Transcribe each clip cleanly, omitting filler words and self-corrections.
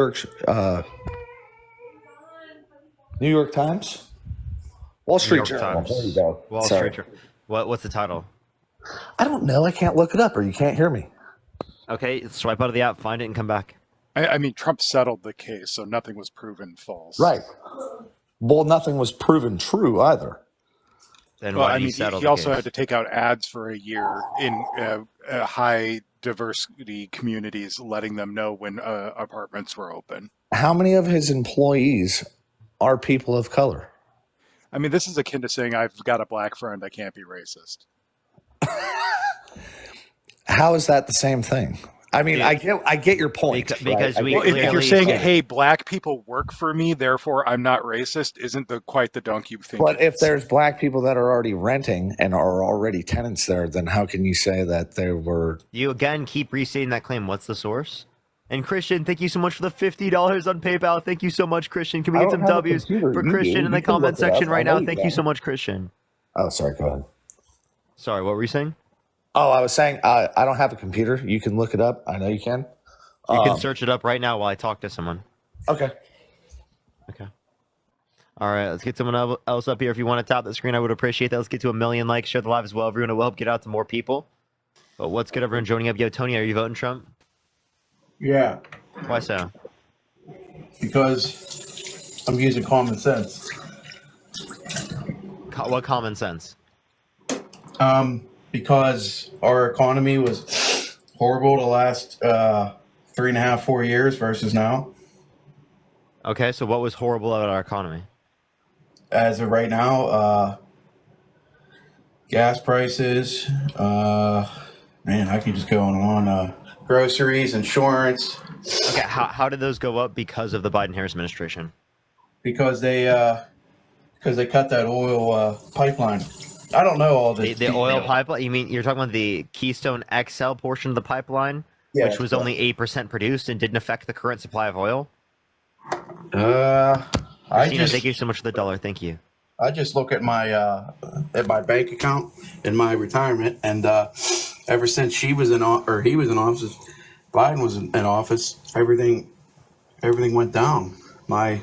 uh, New York Times, Wall New Street York Journal. Times. There you go. Wall Sorry. Street Journal. What's the title? I don't know. I can't look it up, or you can't hear me. Okay, swipe out of the app, find it, and come back. I mean, Trump settled the case, so nothing was proven false. Right. Well, nothing was proven true either. Then Well, why I did he mean, settle he the also case? had to take out ads for a year in high diversity communities, letting them know when apartments were open. How many of his employees are people of color? I mean, this is akin to saying I've got a black friend, I can't be racist. How is that the same thing? I mean, I get your point. Because right? we Well, if you're clearly saying, see- hey, black people work for me, therefore I'm not racist, isn't quite the dunk you think But it if is. there's black people that are already renting and are already tenants there, then how can you say that they were? You again keep restating that claim. What's the source? And Christian, thank you so much for the $50 on PayPal. Thank you so much, Christian. Can we I get don't some have a W's computer. for You Christian do. in the You can comment look it up. section I right know now? you Thank you can. so much, Christian. Oh, sorry. Go ahead. Sorry, what were you saying? Oh, I was saying I don't have a computer. You can look it up. I know you can. You can search it up right now while I talk to someone. Okay. Okay. All right, let's get someone else up here. If you want to tap the screen, I would appreciate that. Let's get to 1 million likes. Share the live as well. Everyone, it will help get out to more people. But what's good, everyone joining up? Yo, Tony, are you voting Trump? Yeah, Why so? because I'm using common sense. What common sense? Because our economy was horrible the last 3.5, 4 years versus now. Okay, so what was horrible about our economy? As of right now, gas prices, man, I could just go on and on. Groceries, insurance, Okay, how did those go up because of the Biden-Harris administration? because they cut that oil pipeline. I don't know all this. The oil pipeline? You mean you're talking about the Keystone XL portion of the pipeline, Yeah, which was only 8% produced and didn't affect the current supply of oil? I Christina, just thank you so much for the $1. Thank you. I just look at my bank account and my retirement, and ever since he was in office, Biden was in office, everything went down. My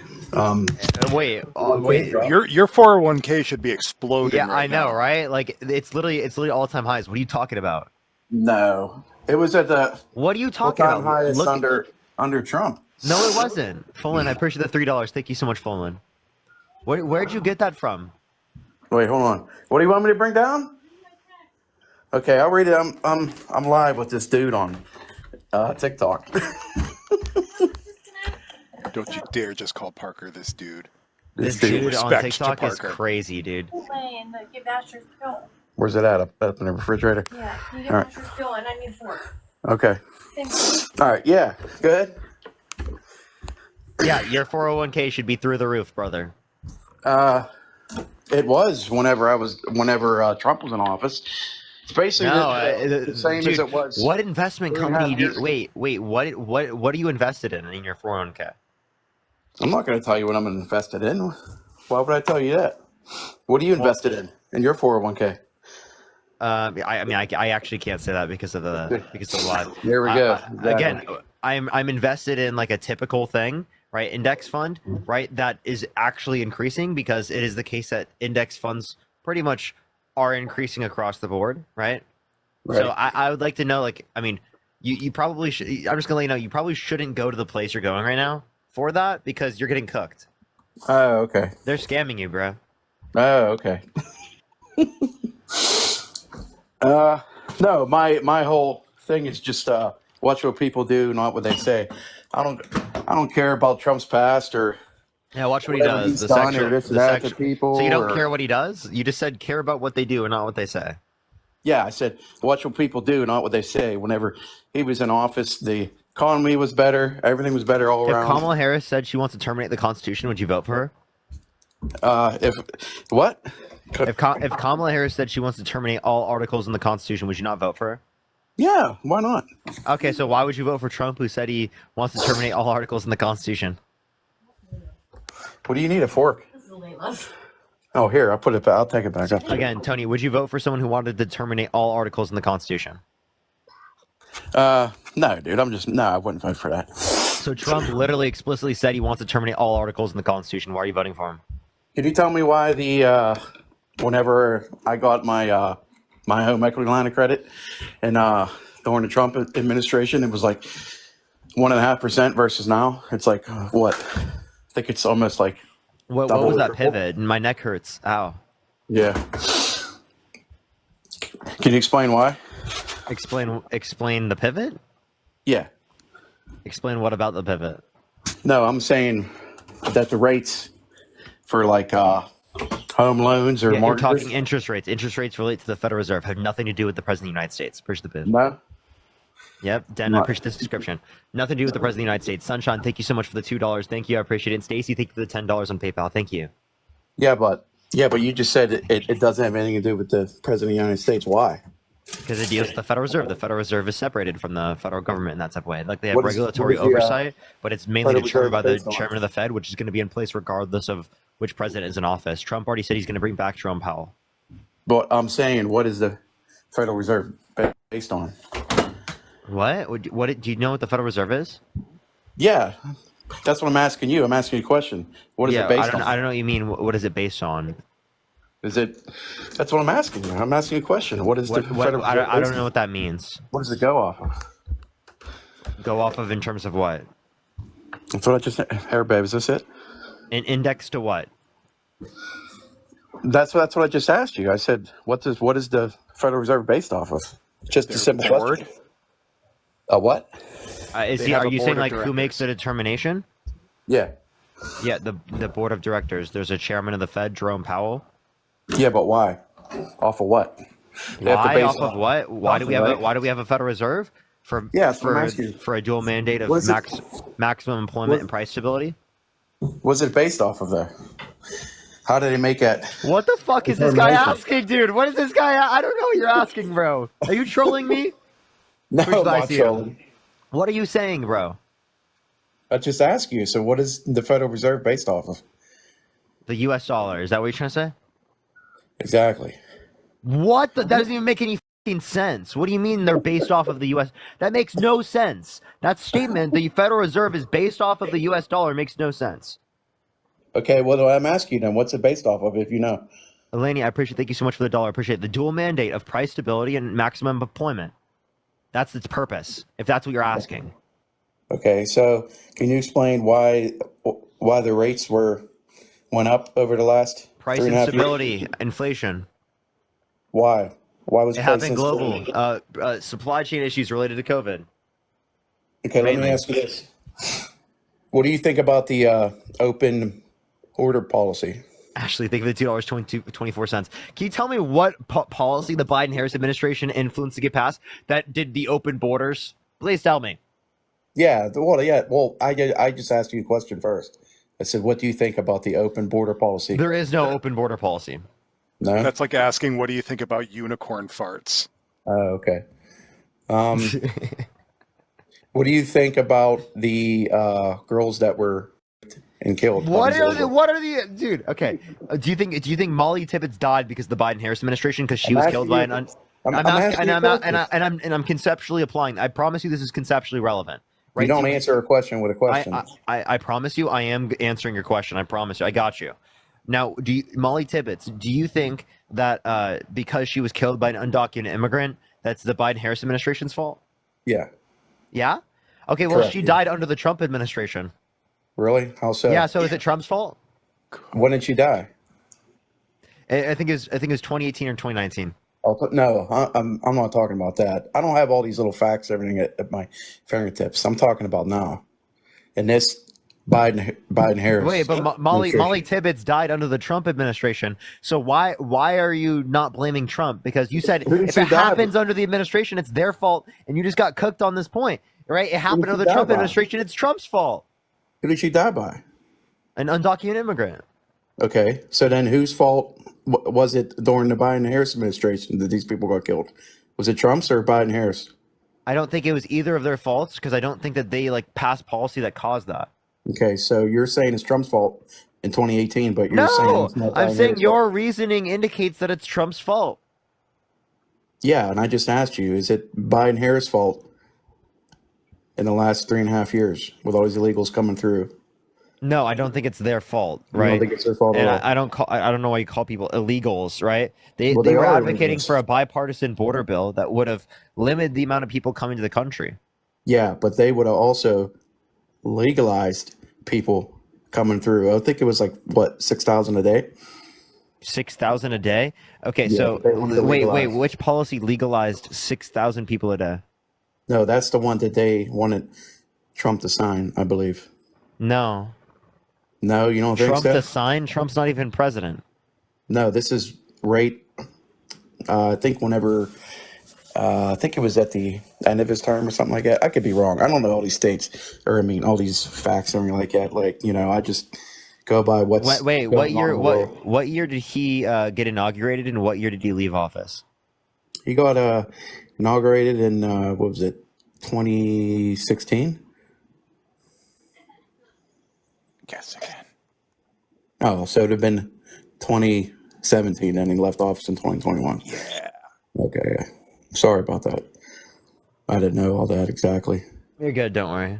Wait, Your 401k should be exploding. yeah, right I know, now. right? Like it's literally all-time highs. What are you talking about? no, it was at the What are you talking all-time about? highest Look, under Trump. no, it wasn't. Fullen, I appreciate the $3. Thank you so much, Fullen. Where'd you get that from? Wait, hold on. What do you want me to bring down? Okay, I'll read it. I'm live with this dude on TikTok. Don't you dare just call Parker this dude. This dude on Respect to TikTok is Parker. crazy, dude. Playing the give Asher's going. Where's it at? Up in the refrigerator. Yeah, you give All right. Asher's going. I need 4. Okay. Thank you. All right. Yeah. Go ahead. Yeah, your 401k should be through the roof, brother. It was whenever Trump was in office. It's basically the same dude, as it was. What investment 3.5 company do years you, wait, what are you invested in your 401k? I'm not going to tell you what I'm invested in. Why would I tell you that? What are you invested in your 401k? I mean, I actually can't say that because of the live. There we go. Again, I'm invested in like a typical thing, right? Index fund, right? That is actually increasing because it is the case that index funds pretty much are increasing across the board, right? Right. So I would like to know, like, I mean, you probably should. I'm just gonna let you know, you probably shouldn't go to the place you're going right now for that because you're getting cooked. Oh, okay. They're scamming you, bro. Oh, okay. No, my whole thing is just watch what people do, not what they say. I don't care about Trump's past or Yeah, watch what he whatever does. he's done or this and that to people. So you don't or- care what he does? You just said care about what they do and not what they say. Yeah, I said watch what people do, not what they say. Whenever he was in office, the economy was better. Everything was better all If around. Kamala Harris said she wants to terminate the Constitution, would you vote for her? If what? If Kamala Harris said she wants to terminate all articles in the Constitution, would you not vote for her? Yeah, why not? Okay, so why would you vote for Trump, who said he wants to terminate all articles in the Constitution? What do you need a fork? This is Layla's. Oh, here, I'll take it back up. Again, Tony, would you vote for someone who wanted to terminate all articles in the Constitution? No, dude, I wouldn't vote for that. So Trump literally explicitly said he wants to terminate all articles in the Constitution. Why are you voting for him? Can you tell me why the whenever I got my my home equity line of credit and during the Trump administration, it was like 1.5% versus now it's like what? I think it's almost like What double was or that triple. pivot? My neck hurts. Ow. Yeah. Can you explain why? Explain the pivot? Yeah. Explain what about the pivot? No, I'm saying that the rates for like home loans or Yeah, you're mortgages. talking interest rates. Interest rates relate to the Federal Reserve, have nothing to do with the President of the United States. Push the pivot. No. Yep, Den, I appreciate this description. Nothing to do with the President of the United States. Sunshine, thank you so much for the $2. Thank you, I appreciate it. And Stacy, thank you for the $10 on PayPal. Thank you. Yeah, but you just said it doesn't have anything to do with the President of the United States. Why? Because it deals with the Federal Reserve. The Federal Reserve is separated from the federal government in that type of way. Like they have What is regulatory the, oversight, but it's mainly Federal determined by Reserve the based on? chairman of the Fed, which is going to be in place regardless of which president is in office. Trump already said he's going to bring back Jerome Powell. But I'm saying, what is the Federal Reserve based on? What do you know what the Federal Reserve is? Yeah, that's what I'm asking you. I'm asking you a question. What is it based on? I don't know what you mean. What is it based on? Is it? That's what I'm asking you. I'm asking you a question. What is the Federal Reserve? I don't know what that means. What does it go off of? Go off of in terms of what? That's what I just. Hair babe, is this it? An index to what? That's what I just asked you. I said, what is the Federal Reserve based off of? Just a simple board? question. A what? Are have you a saying board of like who makes directors. the determination? Yeah. Yeah, the board of directors. There's a chairman of the Fed, Jerome Powell. Yeah, but why? Off of what? They have to Why base off of what? Why do we have right? why do we have a Federal Reserve? For Yeah, that's what I'm for asking you. for a dual mandate of What is it? maximum employment What- and price stability. What's it based off of there? How did they make it? What the fuck is this guy Determination. asking, dude? What is this guy? I don't know what you're asking, bro. Are you trolling me? No, Where's I'm the not ICO? trolling. What are you saying, bro? I just asked you. So, what is the Federal Reserve based off of? The U.S. dollar. Is that what you're trying to say? Exactly. What? That doesn't even make any fucking sense. What do you mean they're based off of the U.S.? That makes no sense. That statement, the Federal Reserve is based off of the U.S. dollar, makes no sense. Okay, well, I'm asking you then, what's it based off of? If you know. Eleni, I appreciate. Thank you so much for the dollar. I appreciate the dual mandate of price stability and maximum employment. That's its purpose. If that's what you're asking. Okay, so can you explain why the rates went up over the last Price 3.5 years? instability, inflation. Why? Why was It price happened global. instability? Supply chain issues related to COVID. Okay, let me mainly. ask you this. What do you think about the open order policy? Ashley, thank you for the $2.24. Can you tell me what policy the Biden-Harris administration influenced to get passed that did the open borders? Please tell me. Yeah, well, I just asked you a question first. I said, what do you think about the open border policy? There is no open border policy. No? That's like asking, what do you think about unicorn farts? Oh, okay. What do you think about the girls that were and killed? What are the dude? Okay, do you think Molly Tibbetts died because of the Biden-Harris administration because she I'm was asking killed by you- an? I'm I'm asking asking, you a question. and I'm conceptually applying. I promise you, this is conceptually relevant. Right? You don't So- answer a question with a question. I promise you, I am answering your question. I promise you, I got you. Now, Molly Tibbetts, do you think that because she was killed by an undocumented immigrant, that's the Biden-Harris administration's fault? Yeah. Yeah. Okay. Well, Correct, she yeah. died under the Trump administration. Really? How so? Yeah. So is it Trump's fault? When did she die? I think it was 2018 or 2019. No, I'm not talking about that. I don't have all these little facts, everything at my fingertips. I'm talking about now. And this Biden Harris. Wait, but Molly administration. Tibbetts died under the Trump administration. So why are you not blaming Trump? Because you said Who did if she it die happens by? under the administration, it's their fault, and you just got cooked on this point, right? It happened did under she the Trump die by? administration. It's Trump's fault. Who did she die by? An undocumented immigrant. Okay, so then whose fault was it during the Biden Harris administration that these people got killed? Was it Trump's or Biden Harris? I don't think it was either of their faults because I don't think that they passed policy that caused that. Okay, so you're saying it's Trump's fault in 2018, but you're saying No, it's not I'm Biden saying Harris' your fault. reasoning indicates that it's Trump's fault. Yeah, and I just asked you, is it Biden Harris' fault in the last 3.5 years with all these illegals coming through. No, I don't think it's their fault, I don't right? think it's their fault And at all. I don't know why you call people illegals, right? They Well, they they were are advocating illegals. for a bipartisan border bill that would have limited the amount of people coming to the country. Yeah, but they would have also legalized people coming through. I think it was like what 6,000 a day. 6,000 a day. Okay, Yeah, so but they wanted to wait, legalize. which policy legalized 6,000 people a day? No, that's the one that they wanted Trump to sign, I believe. No, No, you don't think Trump so? to sign. Trump's not even president. No, this is right. I think whenever, I think it was at the end of his term or something like that. I could be wrong. I don't know all these states, or I mean, all these facts or anything like that. Like, I just go by what's Wait, going on in the world. what year did he get inaugurated, and what year did he leave office? He got inaugurated in, what was it, 2016? Guess again. Oh, so it would have been 2017, and he left office in 2021. Yeah. Okay, yeah. Sorry about that. I didn't know all that exactly. You're good, don't worry.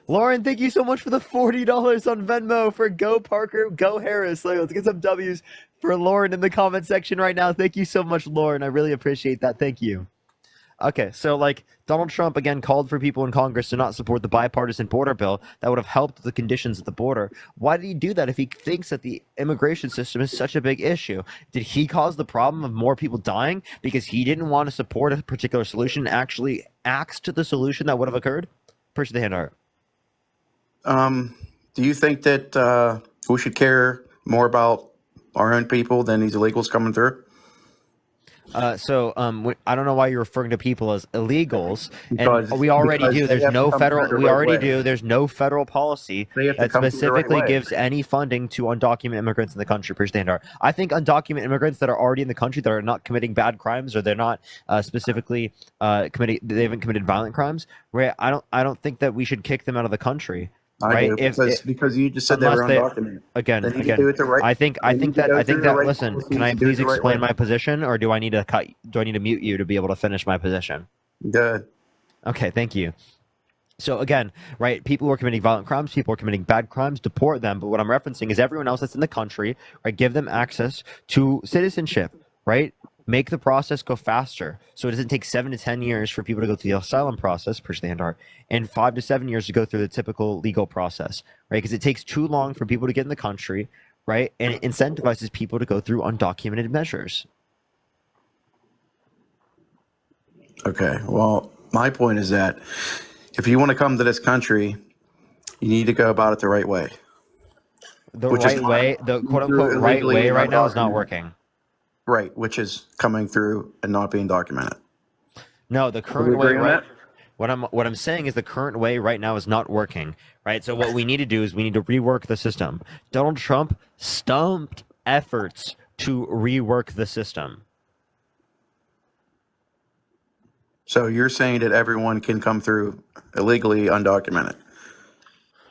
Lauren, thank you so much for the $40 on Venmo for Go Parker, Go Harris. Let's get some W's for Lauren in the comment section right now. Thank you so much, Lauren. I really appreciate that. Thank you. Okay, so Donald Trump again called for people in Congress to not support the bipartisan border bill that would have helped the conditions at the border. Why did he do that if he thinks that the immigration system is such a big issue? Did he cause the problem of more people dying because he didn't want to support a particular solution and actually acts to the solution that would have occurred? Appreciate the hand art. Do you think that we should care more about our own people than these illegals coming through? I don't know why you're referring to people as illegals, Because- and we already because do. they There's have to no come federal. through the We right already way. do. There's no federal policy They have to that come through the right specifically way. gives any funding to undocumented immigrants in the country. Appreciate the hand art. I think undocumented immigrants that are already in the country that are not committing bad crimes or they're not specifically committing, they haven't committed violent crimes. Right? I don't think that we should kick them out of the country. I Right? do, because you just said they were unless they- undocumented. Again, They need to do it the right. I think they need to that go I through think the that right listen, policies can I and do it please the right explain way. my position, or do I need to mute you to be able to finish my position? Good. Okay, thank you. So again, right, people who are committing violent crimes, people who are committing bad crimes, deport them. But what I'm referencing is everyone else that's in the country, right, give them access to citizenship, right? Make the process go faster. So it doesn't take 7 to 10 years for people to go through the asylum process, push the hand art, and 5 to 7 years to go through the typical legal process, right? Because it takes too long for people to get in the country, right? And it incentivizes people to go through undocumented measures. Okay. Well, my point is that if you want to come to this country, you need to go about it the right way. The Which is right fine. way, the quote Through unquote right illegally way right now is not undocumented. working. Right, which is coming through and not being documented. No, the Do we current way agree on right. that? What I'm saying is the current way right now is not working, right? So what we need to do is we need to rework the system. Donald Trump stumped efforts to rework the system. So you're saying that everyone can come through illegally undocumented?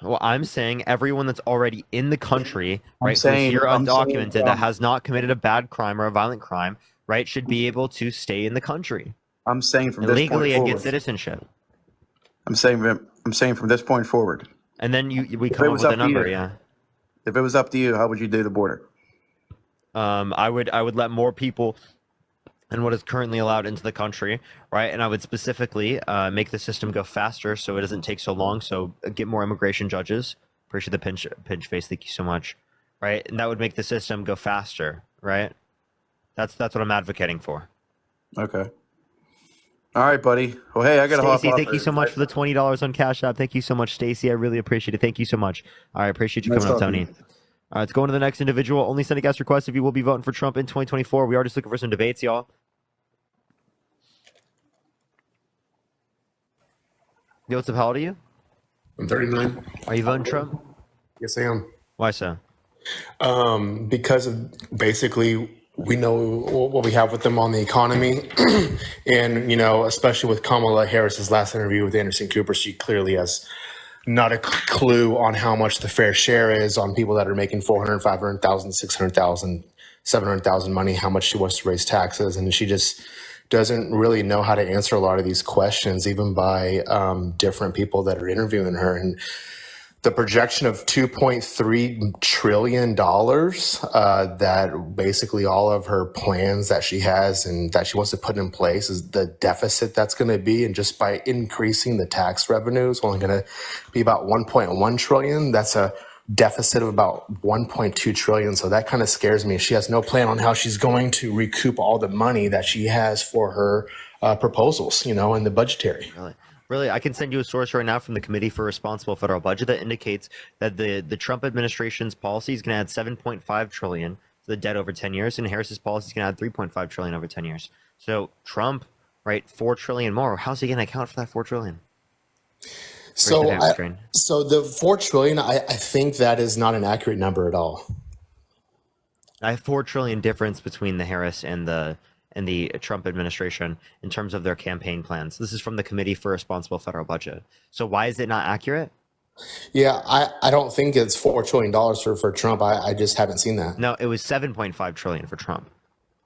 Well, I'm saying everyone that's already in the country, right, who's here I'm saying, undocumented, that has not committed a bad crime or a violent crime, right, should be able to stay in the country I'm saying from and this legally point and forward. get citizenship. I'm saying from this point forward. And then we If come it up was with a up to you. number, yeah. If it was up to you, how would you do the border? I would let more people than what is currently allowed into the country, right? And I would specifically make the system go faster so it doesn't take so long. So get more immigration judges. Appreciate the pinch face. Thank you so much. Right, and that would make the system go faster. Right. That's what I'm advocating for. Okay. All right, buddy. Well, hey, I got to hop Stacy, off. thank you so much for the $20 on Cash App. Thank you so much, Stacy. I really appreciate it. Thank you so much. All right, appreciate you Nice coming up, talking Tony. All right, let's go on to the next individual. Only send a guest request if you will be voting for Trump in 2024. We are just looking for some debates, y'all. Yo, what's up? How old are you? I'm 39. Are you voting Trump? Yes, I am. Why so? Because of basically we know what we have with them on the economy, and especially with Kamala Harris's last interview with Anderson Cooper, she clearly has not a clue on how much the fair share is on people that are making 400, 500,000, 600,000, 700,000 money. How much she wants to raise taxes, and she just doesn't really know how to answer a lot of these questions, even by different people that are interviewing her. And the projection of $2.3 trillion that basically all of her plans that she has and that she wants to put in place is the deficit that's going to be. And just by increasing the tax revenue, it's only going to be about 1.1 trillion. That's a deficit of about 1.2 trillion. So that kind of scares me. She has no plan on how she's going to recoup all the money that she has for her proposals, in the budgetary. Really, I can send you a source right now from the Committee for Responsible Federal Budget that indicates that the Trump administration's policy is going to add 7.5 trillion to the debt over 10 years, and Harris's policy is going to add 3.5 trillion over 10 years. So Trump, right, 4 trillion more. How's he going to account for that 4 trillion? So the 4 trillion, I think that is not an accurate number at all. I have 4 trillion difference between the Harris and the Trump administration in terms of their campaign plans. This is from the Committee for Responsible Federal Budget. So why is it not accurate? Yeah, I don't think it's $4 trillion for Trump. I just haven't seen that. No, it was 7.5 trillion for Trump.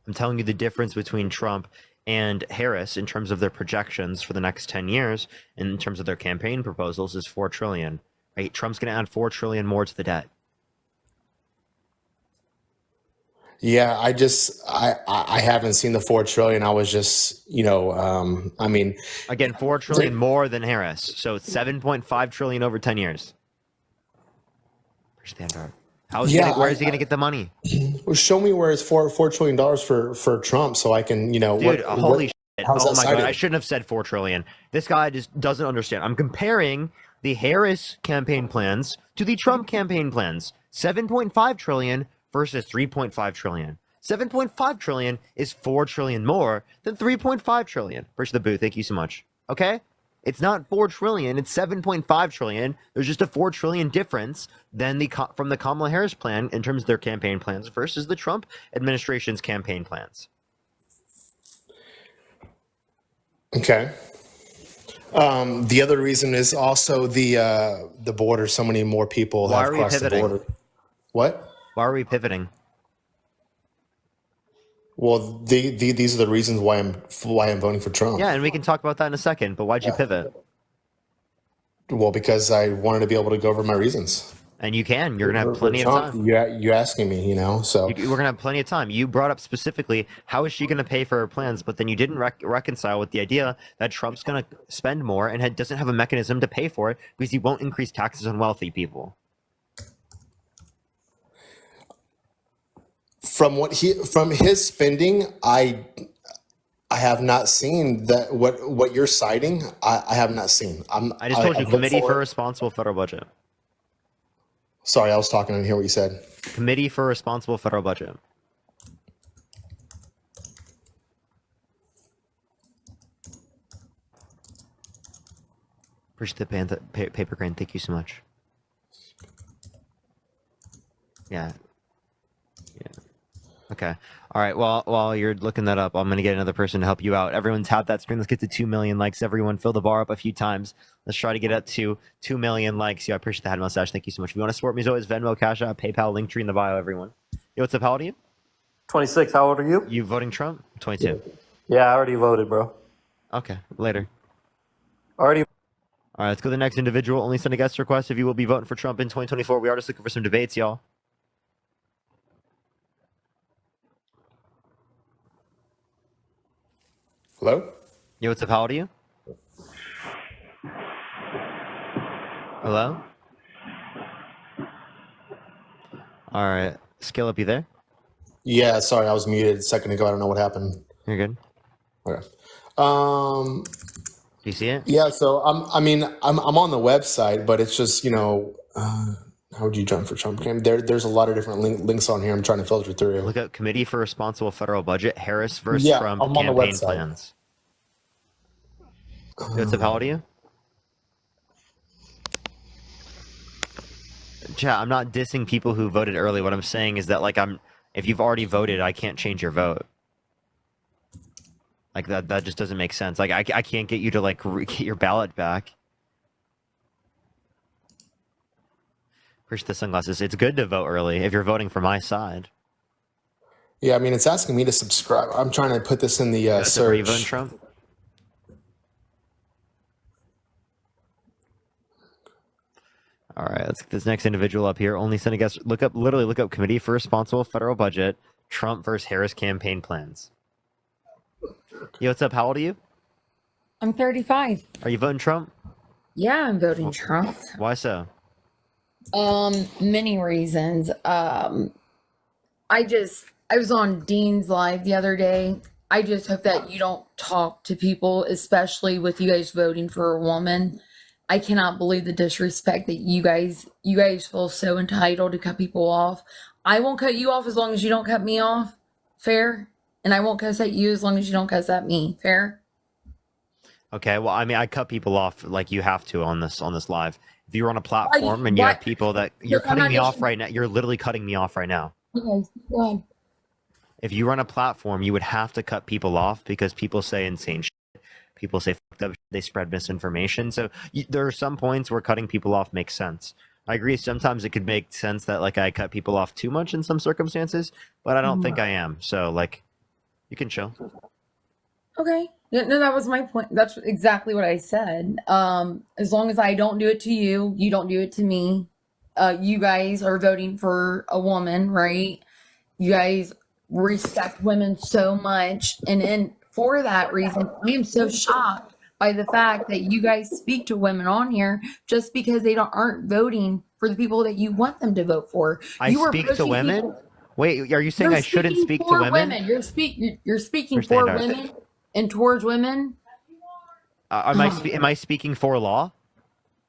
I'm telling you the difference between Trump and Harris in terms of their projections for the next 10 years and in terms of their campaign proposals is 4 trillion. Right? Trump's going to add 4 trillion more to the debt. Yeah, I haven't seen the 4 trillion. I was just, again, 4 trillion more than Harris. So it's 7.5 trillion over 10 years. Where is he going to get the money? Well, show me where it's $4 trillion for Trump so I can, Dude, holy shit. how's Oh that my cited? God, I shouldn't have said 4 trillion. This guy just doesn't understand. I'm comparing the Harris campaign plans to the Trump campaign plans. 7.5 trillion versus 3.5 trillion. 7.5 trillion is 4 trillion more than 3.5 trillion. Bridge the booth, thank you so much. Okay? It's not 4 trillion, it's 7.5 trillion. There's just a 4 trillion difference than from the Kamala Harris plan in terms of their campaign plans versus the Trump administration's campaign plans. Okay. The other reason is also the border. So many more people Why have are we crossed the pivoting? border. What? Why are we pivoting? Well, these are the reasons why I'm voting for Trump. Yeah, and we can talk about that in a second, but why'd you pivot? Well, because I wanted to be able to go over my reasons. And you can. You're going to have plenty of Trump, time. You're asking me, so. We're going to have plenty of time. You brought up specifically, how is she going to pay for her plans? But then you didn't reconcile with the idea that Trump's going to spend more and doesn't have a mechanism to pay for it because he won't increase taxes on wealthy people. From his spending, I have not seen that what you're citing. I have not seen. I just told you, Committee for Responsible Federal Budget. Sorry, I was talking. I didn't hear what you said. Committee for Responsible Federal Budget. Appreciate the paper grain. Thank you so much. Yeah. Okay. All right. Well, while you're looking that up, I'm going to get another person to help you out. Everyone tap that screen. Let's get to 2 million likes. Everyone fill the bar up a few times. Let's try to get up to 2 million likes. Yeah, I appreciate the head mustache. Thank you so much. If you want to support me, as always, Venmo, Cash App, PayPal, Linktree in the bio, everyone. Yo, what's up? How old are you? 26. How old are you? You voting Trump? 22. Yeah, I already voted, bro. Okay. Later. Already. All right. Let's go to the next individual. Only send a guest request if you will be voting for Trump in 2024. We are just looking for some debates, y'all. Hello? Yo, what's up? How old are you? Hello? All right. Scale up, you there? Yeah, sorry, I was muted a second ago. I don't know what happened. You're good. Okay. Do you see it? Yeah, so I'm on the website, but it's just how would you jump for Trump? There's a lot of different links on here. I'm trying to filter through. Look at Committee for Responsible Federal Budget, Harris versus Yeah, Trump I'm on the campaign website. plans. What's up? How old are you? Chat, I'm not dissing people who voted early. What I'm saying is that, if you've already voted, I can't change your vote. Like, that just doesn't make sense. Like, I can't get you to, get your ballot back. Appreciate the sunglasses. It's good to vote early if you're voting for my side. Yeah, I mean, it's asking me to subscribe. I'm trying to put this in the Joseph, are you voting search. Trump? All right, let's get this next individual up here. Only send a guest. Literally look up Committee for Responsible Federal Budget, Trump versus Harris campaign plans. Yo, what's up? How old are you? I'm 35. Are you voting Trump? Yeah, I'm voting Trump. Why so? Many reasons. I was on Dean's Live the other day. I just hope that you don't talk to people, especially with you guys voting for a woman. I cannot believe the disrespect that you guys feel so entitled to cut people off. I won't cut you off as long as you don't cut me off. Fair? And I won't cuss at you as long as you don't cuss at me. Fair? Okay, well, I mean, I cut people off like you have to on this live. If you're on a platform and you have people that you're Look, I'm cutting not me off just- right now, you're literally cutting me off right now. Okay, go ahead. If you run a platform, you would have to cut people off because people say insane shit. People say fucked up shit. They spread misinformation. So there are some points where cutting people off makes sense. I agree. Sometimes it could make sense that like I cut people off too much in some circumstances, but I don't think I am. So like, you can chill. Okay. Yeah, no, that was my point. That's exactly what I said. As long as I don't do it to you, you don't do it to me. You guys are voting for a woman, right? You guys respect women so much. And for that reason, I am so shocked by the fact that you guys speak to women on here just because they aren't voting for the people that you want them to vote for. I You are speak to pushing women? people- Wait, are you saying You're I shouldn't speaking speak to for women? You're speaking Your for standards. women and towards women. Am I speaking for law?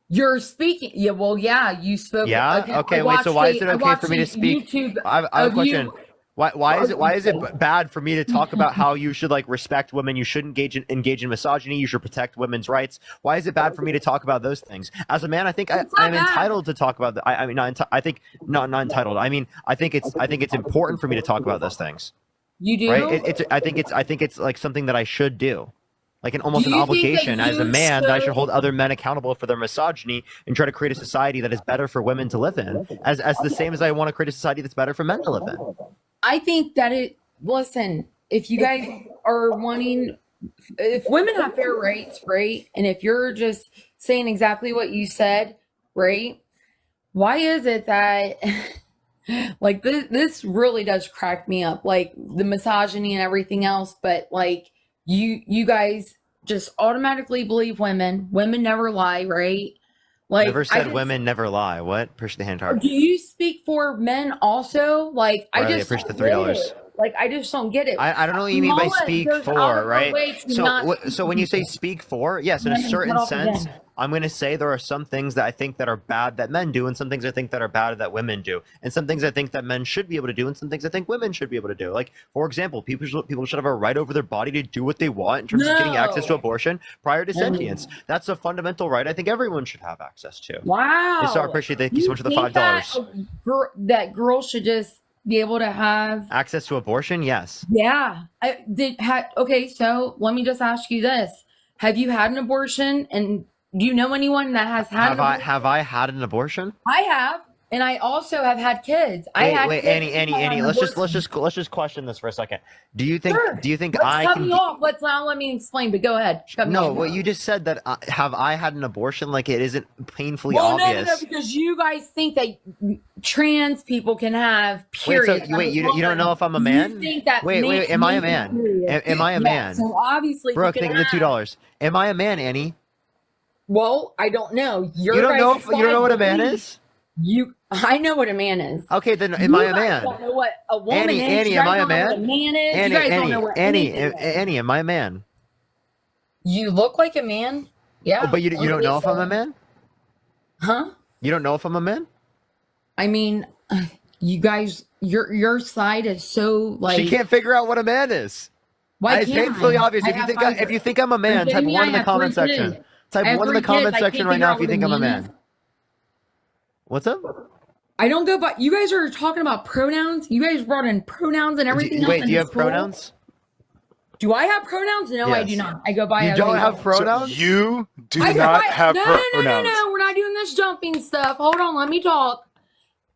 You're speaking. Yeah, well, yeah, you spoke. Yeah. Okay. Wait. So why is it okay for me to speak? I have a question. Why is it bad for me to talk about how you should like respect women? You shouldn't engage in misogyny. You should protect women's rights. Why is it bad for me to talk about those things? As a man, I think I'm entitled to talk about. I mean, I think not entitled. I mean, I think it's important for me to talk about those things. You do, right? I think it's like something that I should do. Like almost Do an you think that obligation as a you man that I should should- hold other men accountable for their misogyny and try to create a society that is better for women to live in, as the same as I want to create a society that's better for men to live in. I think that listen, if you guys are wanting, if women have fair rights, right? And if you're just saying exactly what you said, right? Why is it that like this really does crack me up, like the misogyny and everything else, but like you guys just automatically believe women never lie, right? Like Never said women never lie. What? Push the hand hard. do you speak for men also? Like Riley, I just push the don't get $3. it. Like I just don't get it. I don't know what you mean by Kamala speak goes out for, of her right? way to So not so when you say speak for, yes, in a And then certain cut off sense, again. I'm going to say there are some things that I think that are bad that men do, and some things I think that are bad that women do, and some things I think that men should be able to do, and some things I think women should be able to do. Like, for example, people should have a right over their body to do what they want in terms of getting access to No. abortion prior to sentience. That's a fundamental right I think everyone should have access to. Wow. So I appreciate thank you so much for the think $5. that girls should just be able to have Access to abortion, yes. yeah. Okay, so let me just ask you this. Have you had an abortion, and do you know anyone that has had an abortion? Have I had an abortion? I have, and I also have had kids. Wait, Annie, let's just question this for a second. Do you think Let's I cut can? me off. Let me explain. But go ahead. Cut me No, off. what you just said that have I had an abortion? Like it isn't painfully Well, obvious. no, because you guys think that trans people can have Wait, so periods. you don't know if I'm a man? You think that Wait, am I a men man? have periods. Am I a Yeah, man? So obviously, Brooke, you thank can you for the have- $2. Am I a man, Annie? Well, I don't know. You don't know what a man is? I know what a man is. Okay, then am I a You guys man? don't know what a woman is. Annie, You am guys I a don't know man? what a man is. You guys don't know what anything is. Annie, am I a man? You look like a man. Yeah. Oh, but you don't know if I'm a man? Huh? You don't know if I'm a man? I mean, you guys, your side is so like. She can't figure out what a man is. Why It's can't painfully I? obvious. I If have you think I'm a man, Are you type kidding me? 1 I in the have comment 3 section. kids. Type I have 1 in the 3 comment kids. I section can't right now if figure you think out I'm a what a man man. is. What's up? I don't go by. You guys are talking about pronouns. You guys brought in pronouns and everything. else Wait, in do you the have school. pronouns? Do I have pronouns? No, I Yes. do not. I go by. You other don't have names. pronouns? So you do I go not by- have no, pronouns. No, we're not doing this jumping stuff. Hold on, let me talk.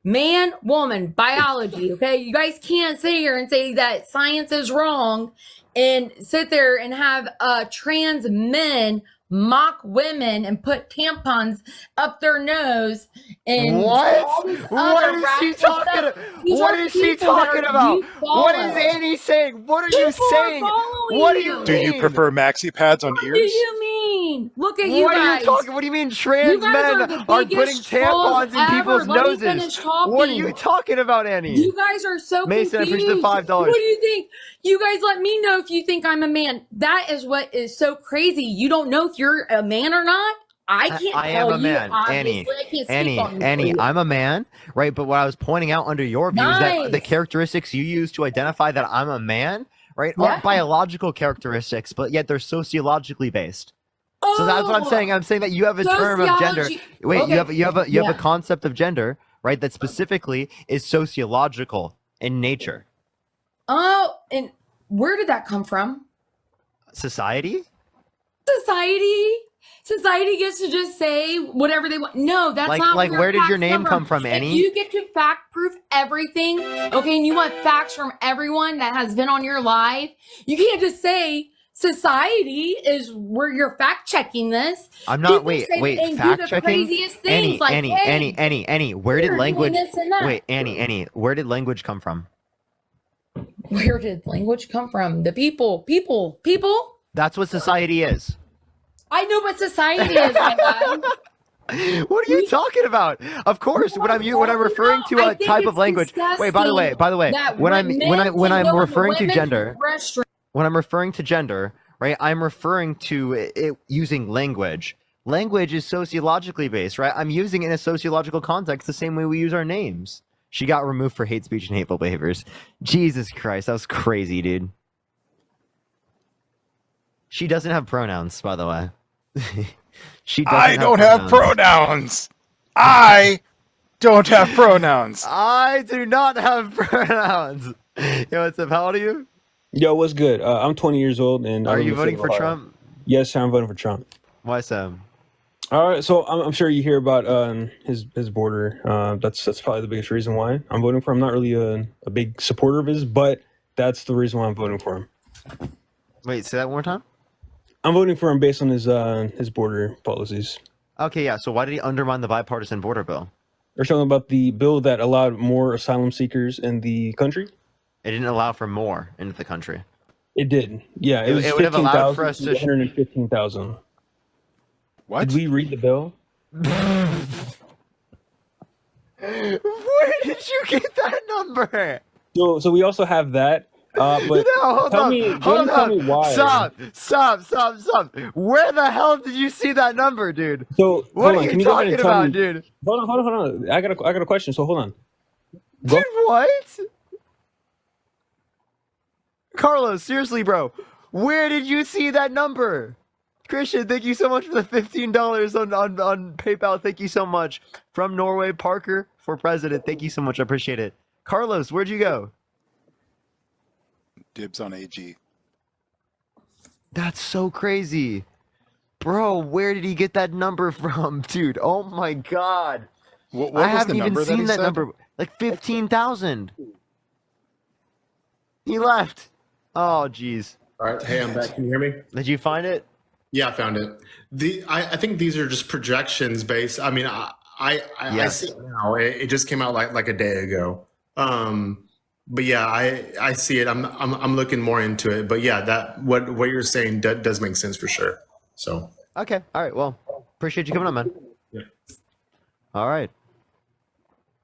Man, woman, biology, okay? You guys can't sit here and say that science is wrong and sit there and have trans men mock women and put tampons up their nose and all this What? What other is she radical talking stuff. about? These What are is she people that talking are about? you What is follow. Annie saying? What are you People are saying? following What do you you. Do you mean? prefer maxi pads on What do ears? you mean? Look at you What are you guys. talking? What do you mean You trans guys men are the are putting biggest trolls tampons in ever. people's Let me noses? finish What are you talking. talking about, Annie? You guys are so Mason, I appreciate the confused. $5. What do you think? You guys let me know if you think I'm a man. That is what is so crazy. You don't know if you're a man or not. I can't I tell am a you. man, Obviously, I can't speak on you for Annie. you. I'm a man, right? But what I was pointing out under your view is that the Nice. characteristics you use to identify that I'm a man, right, Yeah. aren't biological characteristics, but yet they're sociologically based. So that's what I'm saying. I'm saying that you have a term of gender. Sociology. Wait, Okay. you have a Yeah. concept of gender, right? That specifically is sociological in nature. Oh, and where did that come from? Society? Society gets to just say whatever they want. No, that's not Where did your facts name come from, If Annie? you get to fact proof everything, okay, and you want facts from everyone that has been on your live, you can't just say society is where you're fact checking this. I'm not. People Wait, say wait. and do Fact the checking. craziest things like, hey, Annie. Where you're did doing language? this and that. Wait, Annie. Where did language come from? Where did language come from? The people. That's what society is. I know what society is, my guy. What are you talking about? Of course, when I'm referring to I a think type of it's language. Wait, by the way, that when I'm referring to women's gender, restroom. right? I'm referring to it using language. Language is sociologically based, right? I'm using it in a sociological context the same way we use our names. She got removed for hate speech and hateful behaviors. Jesus Christ, that was crazy, dude. She doesn't have pronouns, by the way. She doesn't I don't have pronouns. I don't have pronouns. I do not have pronouns. Yo, what's up? How old are you? Yo, what's good? I'm 20 years old, and I Are live you in the state voting of for Ohio. Trump? Yes, I'm voting for Trump. Why so? All right, so I'm sure you hear about his border. That's probably the biggest reason why I'm voting for him. I'm not really a big supporter of his, but that's the reason why I'm voting for him. Wait, say that one more time. I'm voting for him based on his border policies. Okay, yeah. So why did he undermine the bipartisan border bill? They're talking about the bill that allowed more asylum seekers in the country. It didn't allow for more into the country. It did. Yeah, it was It would have allowed for us 15,000 to. to 115,000. What? Did we read the bill? Where did you get that number? So we also have that. But No, hold tell on. me, Hold tell on. me why. Stop. Where the hell did you see that number, dude? So What hold are on, you can you go ahead talking and tell about, me? dude? Hold on. I got a question. So hold on. Dude, what? Carlos, seriously, bro. Where did you see that number? Christian, thank you so much for the $15 on PayPal. Thank you so much. From Norway, Parker for president. Thank you so much. I appreciate it. Carlos, where'd you go? Dibs on AG. That's so crazy. Bro, where did he get that number from, dude? Oh my god. What I was haven't the even number that seen he that said? number. Like 15,000. He left. Oh, jeez. All right, hey, I'm back. Can you hear me? Did you find it? Yeah, I found it. I think these are just projections based. I mean, I Yes. see it now. It just came out like a day ago. But yeah, I see it. I'm looking more into it. But yeah, that what you're saying does make sense for sure. So Okay. All right. Well, appreciate you coming on, man. Yeah. All right.